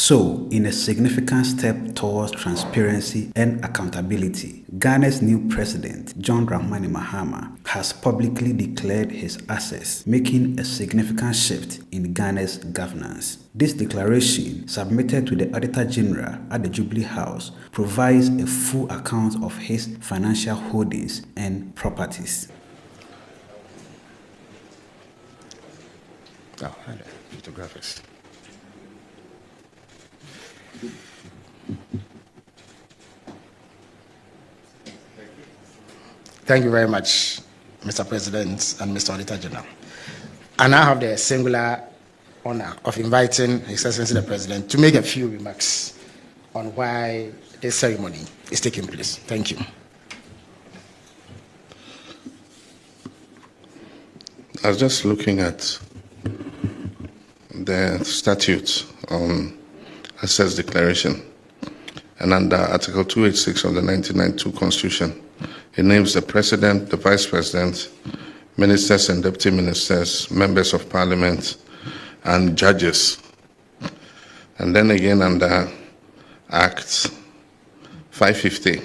So, in a significant step towards transparency and accountability, Ghana's new president, John Dramani Mahama, has publicly declared his assets, making a significant shift in Ghana's governance. This declaration, submitted to the Auditor-General at the Jubilee House, provides a full account of his financial holdings and properties. Oh, photographers. Thank you very much, Mr. President and Mr. Auditor-General. I now have the singular honor of inviting His Excellency the President to make a few remarks on why this ceremony is taking place. Thank you. I was just looking at the statute on assets declaration, and under Article 286 of the 1992 Constitution, it names the President, the Vice President, Ministers and Deputy Ministers, Members of Parliament, and judges. And then again under Act 550,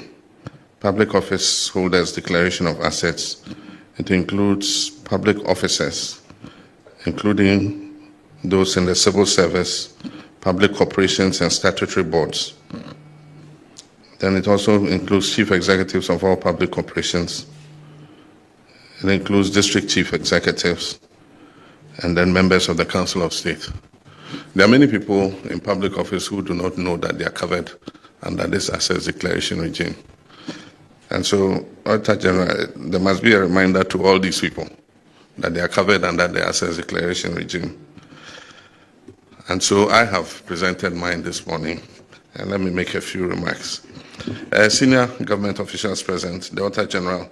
Public Office Holders Declaration of Assets, it includes public officers, including those in the civil service, public corporations, and statutory boards. Then it also includes chief executives of all public corporations. It includes district chief executives, and then members of the Council of State. There are many people in public office who do not know that they are covered under this assets declaration regime. And so, Auditor-General, there must be a reminder to all these people that they are covered under the assets declaration regime. And so I have presented mine this morning, and let me make a few remarks. Senior government officials present, the Auditor-General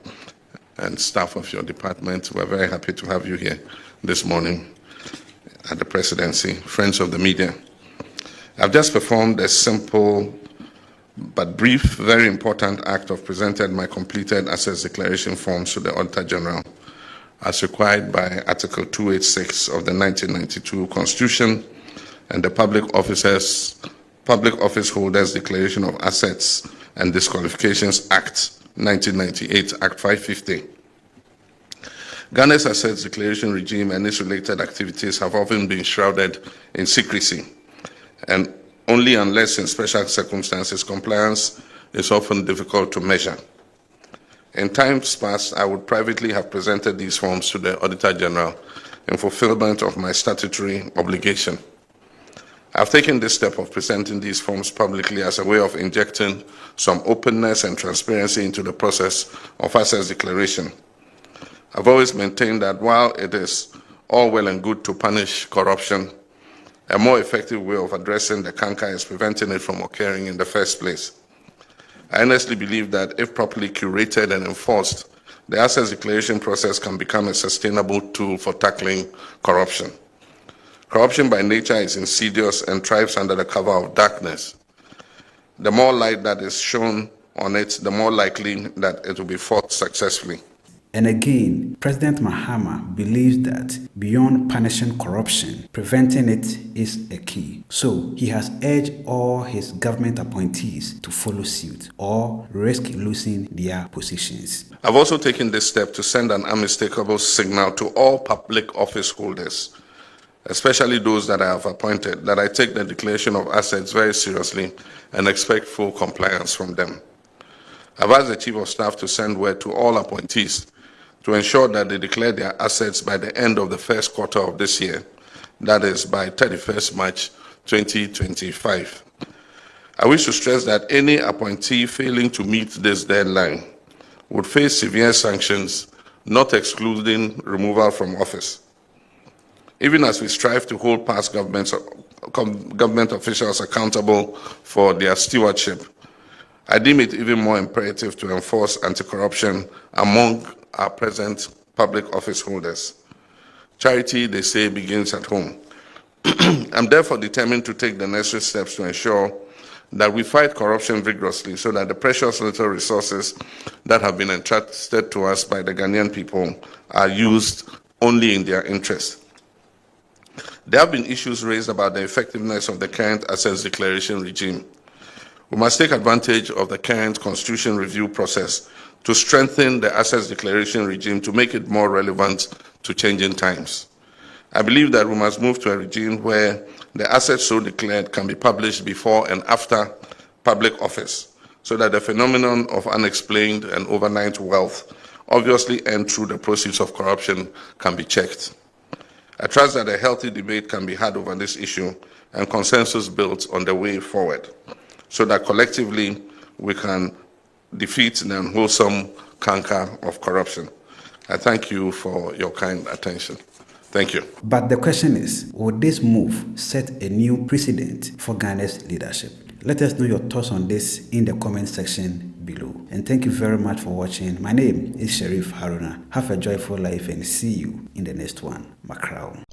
and staff of your department, we're very happy to have you here this morning at the presidency, friends of the media. I've just performed a simple but brief, very important act of presenting my completed assets declaration forms to the Auditor-General as required by Article 286 of the 1992 Constitution and the Public Office Holders Declaration of Assets and Disqualifications Act 1998, Act 550. Ghana's assets declaration regime and its related activities have often been shrouded in secrecy, and only unless in special circumstances, compliance is often difficult to measure. In times past, I would privately have presented these forms to the Auditor-General in fulfillment of my statutory obligation. I've taken this step of presenting these forms publicly as a way of injecting some openness and transparency into the process of assets declaration. I've always maintained that while it is all well and good to punish corruption, a more effective way of addressing the canker is preventing it from occurring in the first place. I honestly believe that if properly curated and enforced, the assets declaration process can become a sustainable tool for tackling corruption. Corruption by nature is insidious and thrives under the cover of darkness. The more light that is shown on it, the more likely that it will be fought successfully. And again, President Mahama believes that beyond punishing corruption, preventing it is a key. So he has urged all his government appointees to follow suit or risk losing their positions. I've also taken this step to send an unmistakable signal to all public office holders, especially those that I have appointed, that I take the declaration of assets very seriously and expect full compliance from them. I've asked the Chief of Staff to send word to all appointees to ensure that they declare their assets by the end of the first quarter of this year, that is by 31st March 2025. I wish to stress that any appointee failing to meet this deadline would face severe sanctions, not excluding removal from office. Even as we strive to hold past government officials accountable for their stewardship, I deem it even more imperative to enforce anti-corruption among our present public office holders. Charity, they say, begins at home. I'm therefore determined to take the necessary steps to ensure that we fight corruption vigorously so that the precious little resources that have been entrusted to us by the Ghanaian people are used only in their interest. There have been issues raised about the effectiveness of the current assets declaration regime. We must take advantage of the current constitution review process to strengthen the assets declaration regime to make it more relevant to changing times. I believe that we must move to a regime where the assets so declared can be published before and after public office, so that the phenomenon of unexplained and overnight wealth obviously earned through the proceeds of corruption can be checked. I trust that a healthy debate can be had over this issue and consensus built on the way forward, so that collectively we can defeat the unwholesome canker of corruption. I thank you for your kind attention. Thank you. But the question is, would this move set a new precedent for Ghana's leadership? Let us know your thoughts on this in the comment section below. And thank you very much for watching. My name is Sheriff Haruna. Have a joyful life and see you in the next one. Macron.